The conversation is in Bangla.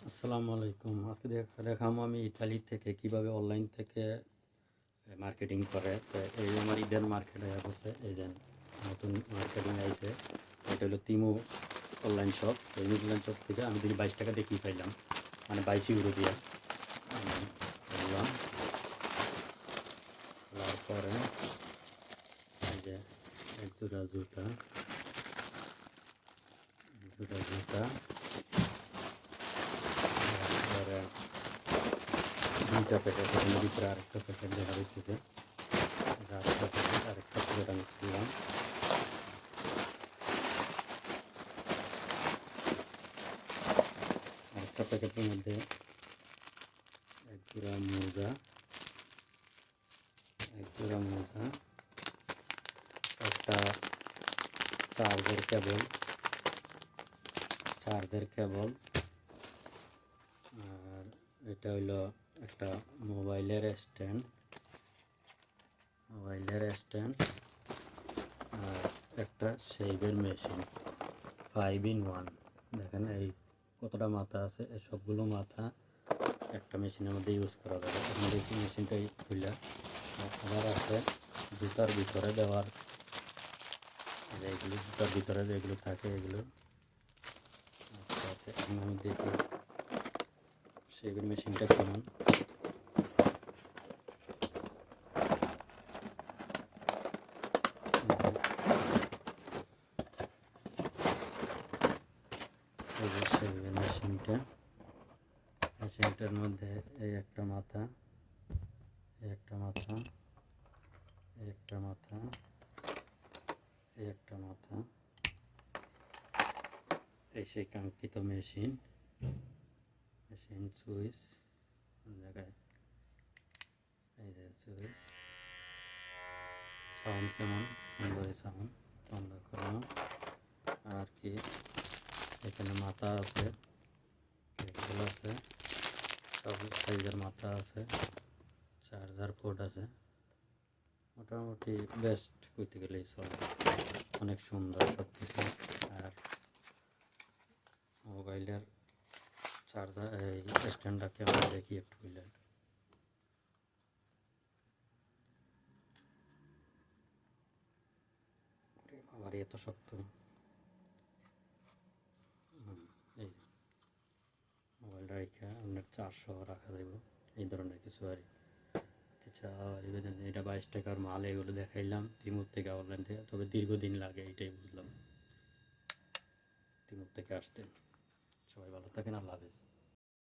আসসালামু আলাইকুম। আজকে দেখাবো আমি ইতালি থেকে কিভাবে অনলাইন থেকে মার্কেটিং করে। তো এই আমার ইডেন মার্কেট হয়ে পড়ছে, এই যে নতুন মার্কেটিং আইছে। এটা হলো তিমু অনলাইন শপ। এই অনলাইন শপ থেকে আমি যদি 22 টাকা দিয়ে কি পাইলাম, মানে 22 ইউরো দিয়ে আমি করলাম। তারপরে এই যে এক জোড়া জুতা, তারপরে দুইটা প্যাকেট, এখানে ভিতরে আরেকটা প্যাকেট দেখা যাচ্ছে। আরেকটা প্যাকেট, আরেকটা প্যাকেট আমি খুললাম। আরেকটা প্যাকেটের মধ্যে এক জোড়া মোজা, একটা চার্জের কেবল, আর এটা হইলো একটা মোবাইলের স্ট্যান্ড, আর একটা শেভিং মেশিন 5 in 1। দেখেন এই কতটা মাথা আছে, এই সবগুলো মাথা একটা মেশিনের মধ্যে ইউজ করা যাবে। এখন দেখি মেশিনটাই খুলে। আবার আছে জুতার ভিতরে দেওয়ার, এইগুলো জুতার ভিতরে যেগুলো থাকে এগুলো। আচ্ছা, এখন আমি দেখি শেভিং মেশিনটা কেমন। এই যে শেভিং মেশিনটার মধ্যে এই একটা মাথা, এই সেই কাঙ্ক্ষিত মেশিন সুইচ জায়গায়, এই যে সুইচ। সাউন্ড কেমন, সুন্দর সাউন্ড। বন্ধ করলাম। আর কি এখানে মাথা আছে, কেবল আছে, সব সাইজের মাথা আছে, চার্জার পোর্ট আছে। মোটামুটি বেস্ট করতে গেলেই চলে, অনেক সুন্দর সব কিছু। আর মোবাইলের চার্জার এই স্ট্যান্ডটা কেমন দেখি একটু বুঝলেন। আবার এত শক্ত। এই মোবাইলটা রেখে আপনার 400 রাখা যাবে, এই ধরনের কিছু আর আচ্ছা। এটা 22 টাকার মাল, এগুলো দেখাইলাম তিমুর থেকে, অনলাইন থেকে। তবে দীর্ঘদিন লাগে, এইটাই বুঝলাম তিমুর থেকে আসতে। সবাই ভালো থাকেন, আল্লাহ হাফেজ।